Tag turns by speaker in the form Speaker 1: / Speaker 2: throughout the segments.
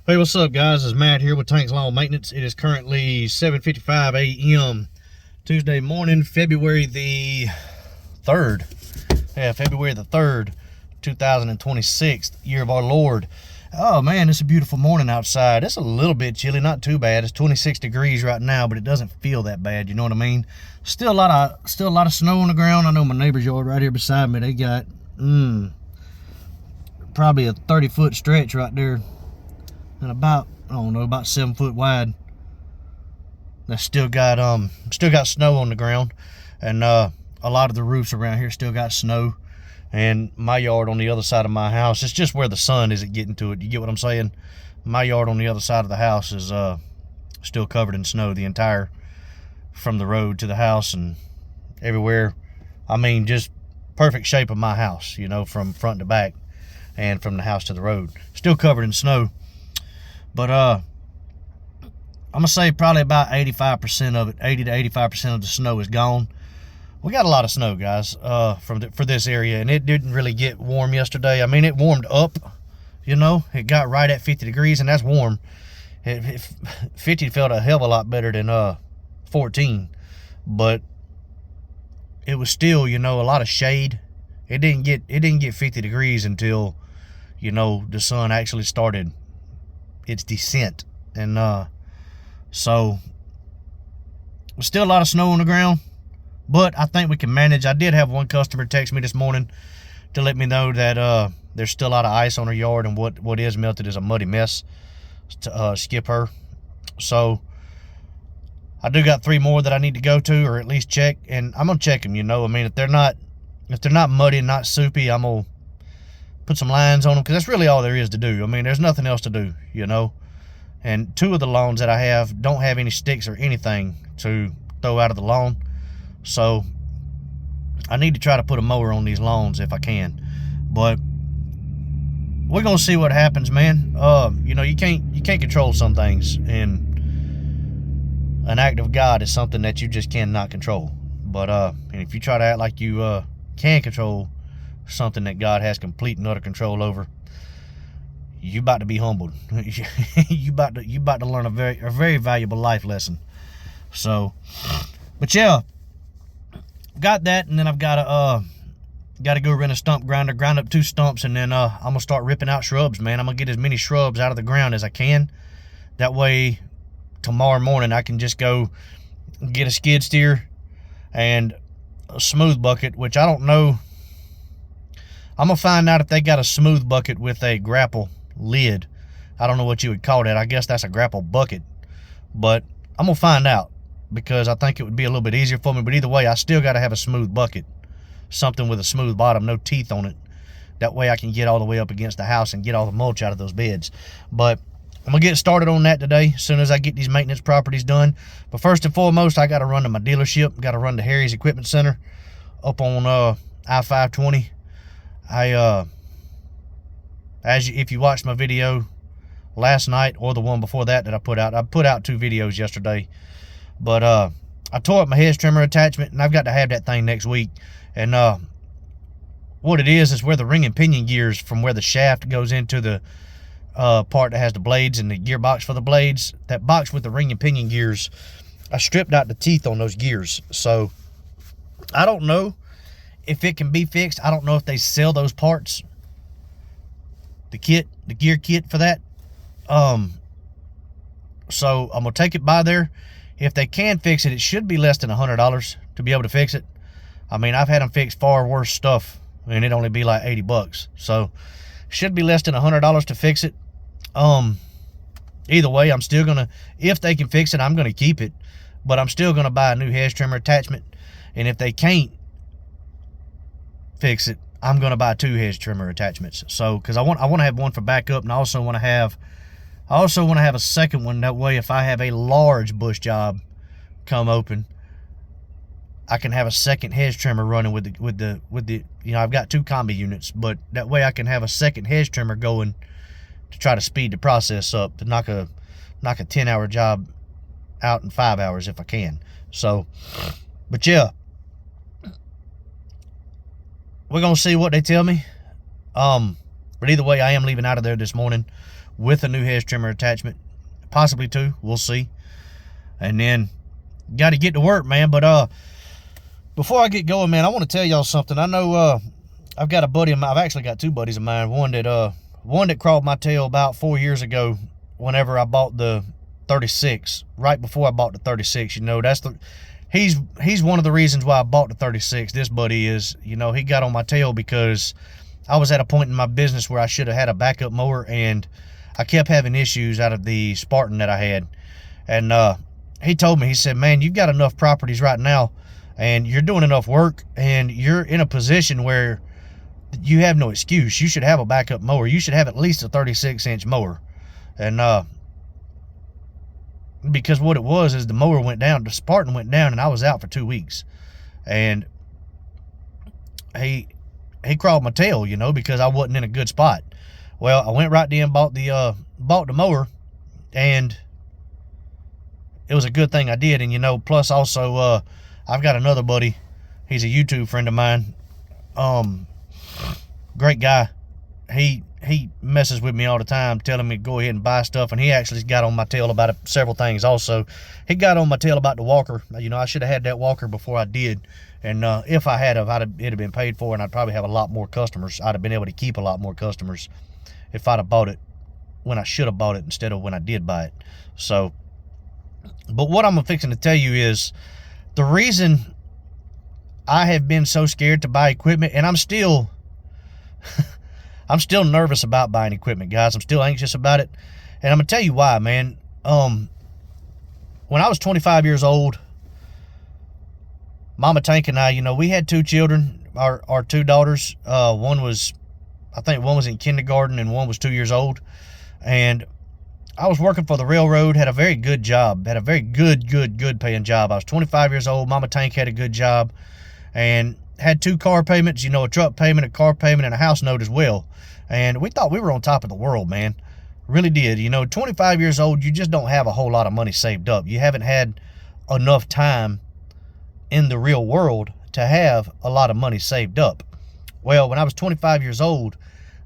Speaker 1: Hey, what's up, guys? It's Matt here with Tanks Lawn Maintenance. It is currently 7:55 a.m. Tuesday morning, February the 3rd. Yeah, February the 3rd, 2026, year of our Lord. Oh man, it's a beautiful morning outside. It's a little bit chilly, not too bad. It's 26 degrees right now, but it doesn't feel that bad. You know what I mean? Still a lot of snow on the ground. I know my neighbor's yard right here beside me. They got probably a 30-foot stretch right there. And about, I don't know, about 7 foot wide. That still got snow on the ground, and a lot of the roofs around here still got snow. And my yard on the other side of my house, it's just where the sun isn't getting to it. You get what I'm saying? My yard on the other side of the house is still covered in snow, the entire, from the road to the house and everywhere. I mean, just perfect shape of my house, you know, from front to back and from the house to the road, still covered in snow. But I'm gonna say probably about 85% of it, 80 to 85% of the snow is gone. We got a lot of snow, guys, for this area, and it didn't really get warm yesterday. I mean, it warmed up, you know. It got right at 50 degrees, and that's warm. 50 felt a hell of a lot better than 14, but it was still, you know, a lot of shade. It didn't get 50 degrees until, you know, the sun actually started its descent. And so still a lot of snow on the ground, but I think we can manage. I did have one customer text me this morning to let me know that there's still a lot of ice on her yard, and what is melted is a muddy mess to skip her. So I do got 3 more that I need to go to, or at least check, and I'm gonna check them, you know. I mean, if they're not muddy and not soupy, I'm gonna put some lines on them, because that's really all there is to do. I mean, there's nothing else to do, you know. And 2 of the lawns that I have don't have any sticks or anything to throw out of the lawn, so I need to try to put a mower on these lawns if I can. But we're gonna see what happens, man. You know, you can't control some things, and an act of God is something that you just cannot control. But and if you try to act like you can control something that God has complete and utter control over, you about to be humbled. you about to learn a very valuable life lesson. So, but yeah, got that, and then I've got to go rent a stump grinder, grind up 2 stumps, and then I'm gonna start ripping out shrubs, man. I'm gonna get as many shrubs out of the ground as I can. That way, tomorrow morning I can just go get a skid steer and a smooth bucket, which I don't know. I'm gonna find out if they got a smooth bucket with a grapple lid. I don't know what you would call that. I guess that's a grapple bucket, but I'm gonna find out, because I think it would be a little bit easier for me. But either way, I still got to have a smooth bucket, something with a smooth bottom, no teeth on it. That way I can get all the way up against the house and get all the mulch out of those beds. But I'm gonna get started on that today as soon as I get these maintenance properties done. But first and foremost, I got to run to my dealership. Got to run to Harry's Equipment Center up on I-520. If you watched my video last night, or the one before that I put out 2 videos yesterday. But I tore up my hedge trimmer attachment, and I've got to have that thing next week. And what it is where the ring and pinion gears, from where the shaft goes into the part that has the blades and the gearbox for the blades, that box with the ring and pinion gears, I stripped out the teeth on those gears. So I don't know if it can be fixed. I don't know if they sell those parts, the gear kit for that. So I'm gonna take it by there. If they can fix it, it should be less than $100 to be able to fix it. I mean, I've had them fix far worse stuff, and it'd only be like 80 bucks. So should be less than $100 to fix it. Either way, I'm still gonna, if they can fix it, I'm gonna keep it, but I'm still gonna buy a new hedge trimmer attachment. And if they can't fix it, I'm gonna buy 2 hedge trimmer attachments. So, because I want to have one for backup, and I also want to have a second one. That way, if I have a large bush job come open, I can have a second hedge trimmer running with the you know, I've got 2 combi units, but that way I can have a second hedge trimmer going to try to speed the process up, to knock a 10-hour job out in 5 hours if I can. So, but yeah, we're gonna see what they tell me. But either way, I am leaving out of there this morning with a new hedge trimmer attachment, possibly 2. We'll see. And then got to get to work, man. But before I get going, man, I want to tell y'all something. I know I've got a buddy of mine. I've actually got 2 buddies of mine. One that crawled my tail about 4 years ago whenever I bought the 36, right before I bought the 36. You know, he's one of the reasons why I bought the 36. This buddy is, you know, he got on my tail because I was at a point in my business where I should have had a backup mower, and I kept having issues out of the Spartan that I had. And he told me, he said, man, you've got enough properties right now, and you're doing enough work, and you're in a position where you have no excuse. You should have a backup mower. You should have at least a 36-inch mower. And because what it was is the mower went down, the Spartan went down, and I was out for 2 weeks. And he crawled my tail, you know, because I wasn't in a good spot. Well, I went right then, bought the mower, and it was a good thing I did. And, you know, plus also, I've got another buddy. He's a YouTube friend of mine. Great guy. He messes with me all the time, telling me to go ahead and buy stuff, and he actually got on my tail about several things also. He got on my tail about the walker. You know, I should have had that walker before I did, and if I had, it'd have been paid for, and I'd probably have a lot more customers. I'd have been able to keep a lot more customers if I'd have bought it when I should have bought it instead of when I did buy it. So, but what I'm fixing to tell you is the reason I have been so scared to buy equipment, and I'm still nervous about buying equipment, guys. I'm still anxious about it. And I'm going to tell you why, man. When I was 25 years old, Mama Tank and I, you know, we had 2 children, our 2 daughters. One was in kindergarten and one was 2 years old. And I was working for the railroad, had a very good job, had a very good paying job. I was 25 years old. Mama Tank had a good job and had 2 car payments, you know, a truck payment, a car payment, and a house note as well. And we thought we were on top of the world, man. Really did. You know, 25 years old, you just don't have a whole lot of money saved up. You haven't had enough time in the real world to have a lot of money saved up. Well, when I was 25 years old,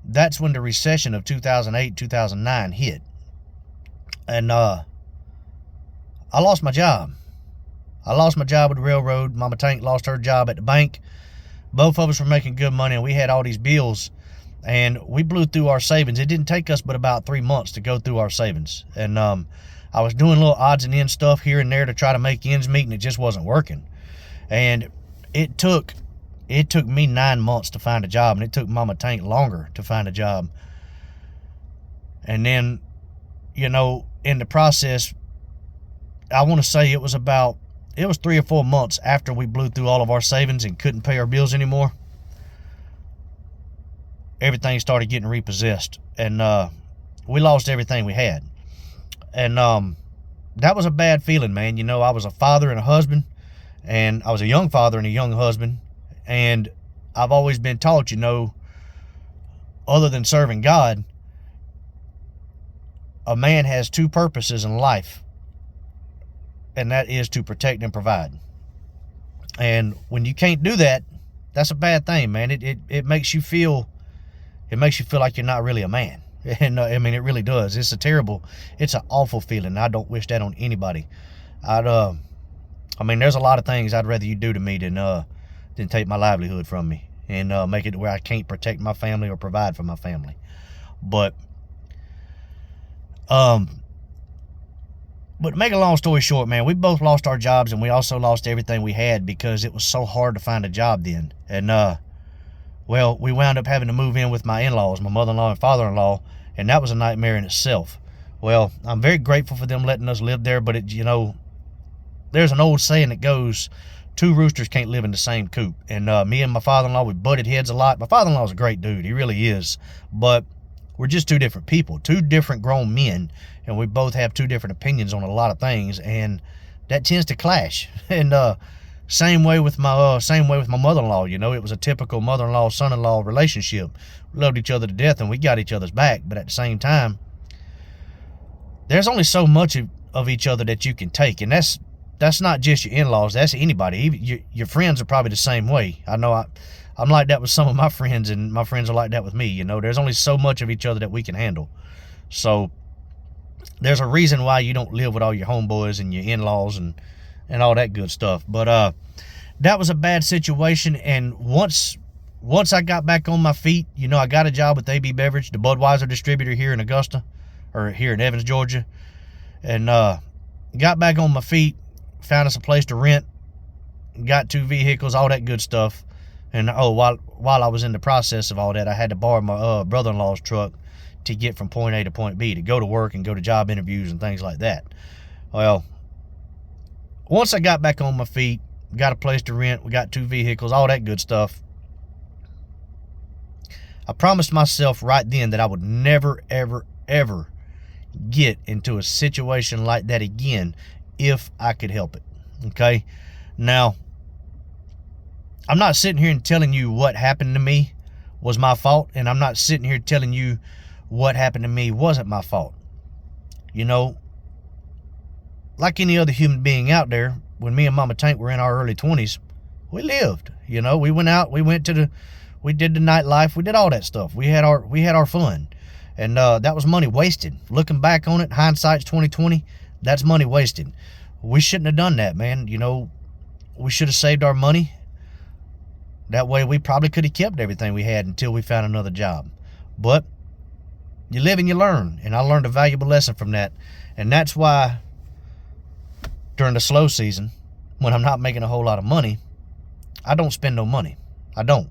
Speaker 1: that's when the recession of 2008, 2009 hit. And I lost my job. I lost my job with the railroad. Mama Tank lost her job at the bank. Both of us were making good money, and we had all these bills, and we blew through our savings. It didn't take us but about 3 months to go through our savings. And I was doing little odds and ends stuff here and there to try to make ends meet, and it just wasn't working. And it took me 9 months to find a job, and it took Mama Tank longer to find a job. And then, you know, in the process, I want to say it was 3 or 4 months after we blew through all of our savings and couldn't pay our bills anymore, everything started getting repossessed, and we lost everything we had. And that was a bad feeling, man. You know, I was a father and a husband, and I was a young father and a young husband, and I've always been taught, you know, other than serving God, a man has 2 purposes in life, and that is to protect and provide. And when you can't do that, that's a bad thing, man. It makes you feel like you're not really a man. And I mean, it really does. It's an awful feeling. I don't wish that on anybody. I mean, there's a lot of things I'd rather you do to me than take my livelihood from me and make it where I can't protect my family or provide for my family. But to make a long story short, man, we both lost our jobs, and we also lost everything we had because it was so hard to find a job then. And well, we wound up having to move in with my in-laws, my mother-in-law and father-in-law, and that was a nightmare in itself. Well, I'm very grateful for them letting us live there, but it, you know, there's an old saying that goes, 2 roosters can't live in the same coop. And me and my father-in-law, we butted heads a lot. My father-in-law's a great dude. He really is. But we're just 2 different people, 2 different grown men, and we both have 2 different opinions on a lot of things, and that tends to clash. And same way with my mother-in-law. You know, it was a typical mother-in-law, son-in-law relationship. We loved each other to death, and we got each other's back. But at the same time, there's only so much of each other that you can take, and that's not just your in-laws. That's anybody. Even your friends are probably the same way. I know I'm like that with some of my friends, and my friends are like that with me. You know, there's only so much of each other that we can handle. So there's a reason why you don't live with all your homeboys and your in-laws and all that good stuff. But that was a bad situation. And once I got back on my feet, I got a job with AB Beverage, the Budweiser distributor here in Augusta, or here in Evans, Georgia. And got back on my feet, found us a place to rent, got 2 vehicles, all that good stuff. And while I was in the process of all that, I had to borrow my brother-in-law's truck to get from point A to point B, to go to work and go to job interviews and things like that. Well, once I got back on my feet, got a place to rent, we got 2 vehicles, all that good stuff, I promised myself right then that I would never, ever, ever get into a situation like that again if I could help it. Okay? Now, I'm not sitting here and telling you what happened to me was my fault, and I'm not sitting here telling you what happened to me wasn't my fault. Like any other human being out there, when me and Mama Tank were in our early 20s, we lived. We went out, we did the nightlife, we did all that stuff. We had our fun. And that was money wasted. Looking back on it, hindsight's 2020, that's money wasted. We shouldn't have done that, man. We should have saved our money. That way we probably could have kept everything we had until we found another job. But you live and you learn. And I learned a valuable lesson from that. And that's why during the slow season, when I'm not making a whole lot of money, I don't spend no money. I don't.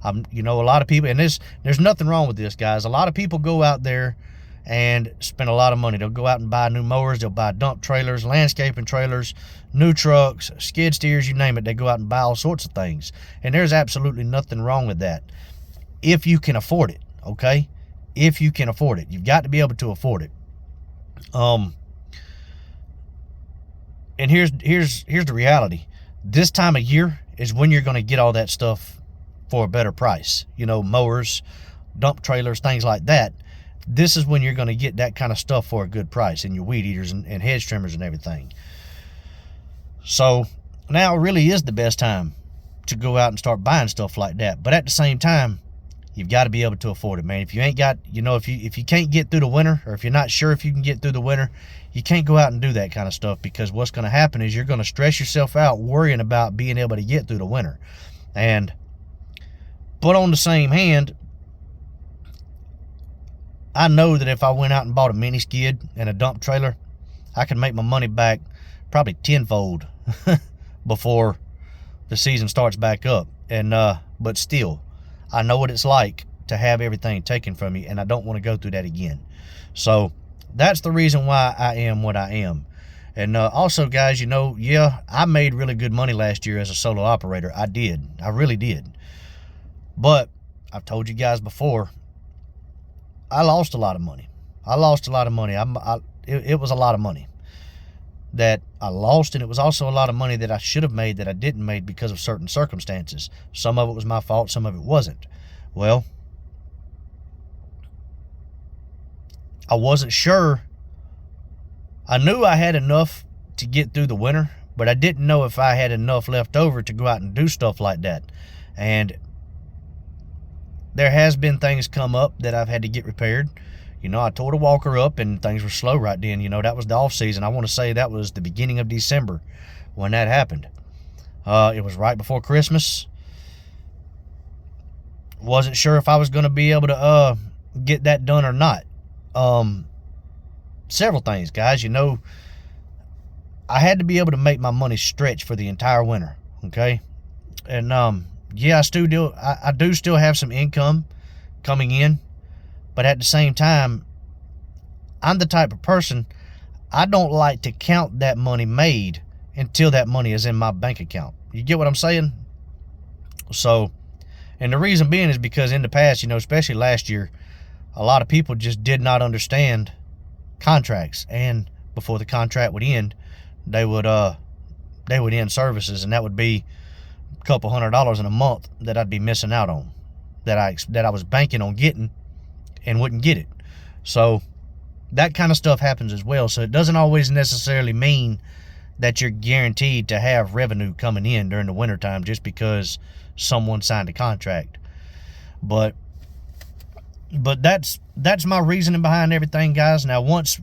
Speaker 1: A lot of people, and there's nothing wrong with this, guys. A lot of people go out there and spend a lot of money. They'll go out and buy new mowers. They'll buy dump trailers, landscaping trailers, new trucks, skid steers, you name it. They go out and buy all sorts of things. And there's absolutely nothing wrong with that if you can afford it, okay? If you can afford it. You've got to be able to afford it. And here's the reality. This time of year is when you're going to get all that stuff for a better price. Mowers, dump trailers, things like that. This is when you're going to get that kind of stuff for a good price, and your weed eaters and hedge trimmers and everything. So now really is the best time to go out and start buying stuff like that. But at the same time, you've got to be able to afford it, man. If you ain't got, if you can't get through the winter, or if you're not sure if you can get through the winter, you can't go out and do that kind of stuff, because what's going to happen is you're going to stress yourself out worrying about being able to get through the winter. But on the same hand, I know that if I went out and bought a mini skid and a dump trailer, I could make my money back probably tenfold before the season starts back up. But still, I know what it's like to have everything taken from me, and I don't want to go through that again. So that's the reason why I am what I am. And also, guys, I made really good money last year as a solo operator. I did. I really did. But I've told you guys before, I lost a lot of money. It was a lot of money that I lost, and it was also a lot of money that I should have made that I didn't make because of certain circumstances. Some of it was my fault, some of it wasn't. Well, I wasn't sure. I knew I had enough to get through the winter, but I didn't know if I had enough left over to go out and do stuff like that. And there has been things come up that I've had to get repaired. I tore the walker up and things were slow right then. That was the off season. I want to say that was the beginning of December when that happened. It was right before Christmas. Wasn't sure if I was going to be able to get that done or not. Several things, guys. I had to be able to make my money stretch for the entire winter. Okay. And yeah, I do still have some income coming in, but at the same time, I'm the type of person, I don't like to count that money made until that money is in my bank account. You get what I'm saying? So, and the reason being is because in the past, especially last year, a lot of people just did not understand contracts, and before the contract would end, they would end services, and that would be couple $100 in a month that I'd be missing out on, that I was banking on getting and wouldn't get it. So that kind of stuff happens as well. So it doesn't always necessarily mean that you're guaranteed to have revenue coming in during the wintertime just because someone signed a contract. But But that's my reasoning behind everything, guys. Now, once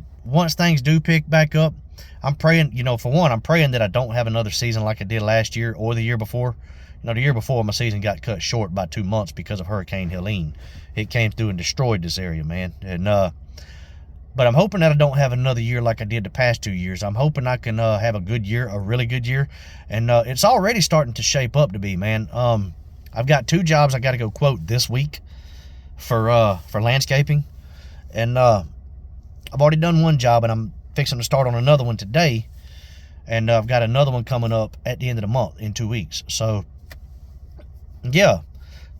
Speaker 1: things do pick back up, I'm praying, for one, I'm praying that I don't have another season like I did last year or the year before. The year before, my season got cut short by 2 months because of Hurricane Helene. It came through and destroyed this area, man. And but I'm hoping that I don't have another year like I did the past 2 years. I'm hoping I can have a good year, a really good year. And it's already starting to shape up to be, man. I've got 2 jobs I got to go quote this week for landscaping. And I've already done 1 job, and I'm fixing to start on another one today. And I've got another one coming up at the end of the month in 2 weeks. So, yeah,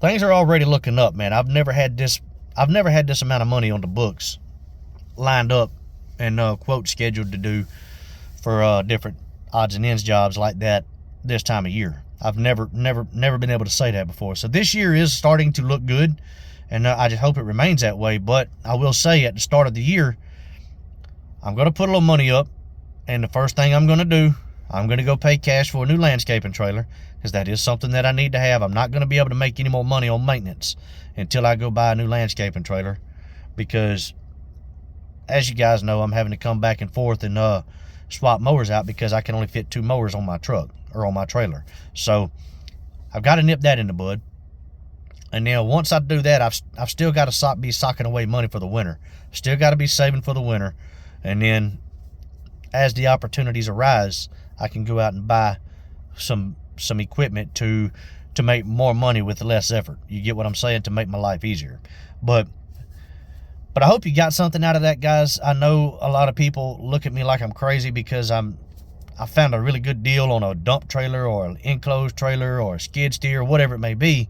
Speaker 1: things are already looking up, man. I've never had this amount of money on the books lined up and quote scheduled to do for different odds and ends jobs like that this time of year. I've never been able to say that before. So this year is starting to look good, and I just hope it remains that way. But I will say, at the start of the year, I'm going to put a little money up, and the first thing I'm going to do, I'm going to go pay cash for a new landscaping trailer, because that is something that I need to have. I'm not going to be able to make any more money on maintenance until I go buy a new landscaping trailer, because as you guys know, I'm having to come back and forth and swap mowers out because I can only fit 2 mowers on my truck or on my trailer. So I've got to nip that in the bud. And now once I do that, I've still got to be socking away money for the winter. Still got to be saving for the winter. And then as the opportunities arise, I can go out and buy some equipment to make more money with less effort. You get what I'm saying? To make my life easier. But I hope you got something out of that, guys. I know a lot of people look at me like I'm crazy because I found a really good deal on a dump trailer or an enclosed trailer or a skid steer, whatever it may be,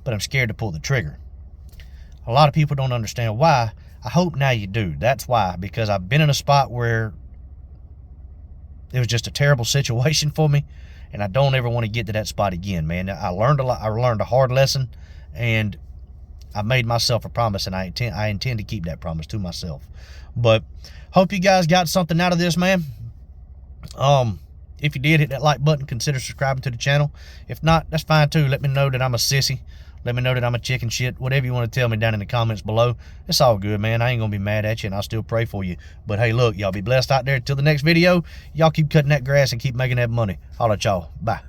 Speaker 1: but I'm scared to pull the trigger. A lot of people don't understand why. I hope now you do. That's why, because I've been in a spot where it was just a terrible situation for me, and I don't ever want to get to that spot again, man. I learned a lot. I learned a hard lesson, and I made myself a promise, and I intend to keep that promise to myself. But hope you guys got something out of this, man. If you did, hit that like button. Consider subscribing to the channel. If not, that's fine too. Let me know that I'm a sissy. Let me know that I'm a chicken shit. Whatever you want to tell me down in the comments below. It's all good, man. I ain't going to be mad at you, and I'll still pray for you. But hey, look, y'all be blessed out there. Until the next video, y'all keep cutting that grass and keep making that money. Holla at y'all. Bye.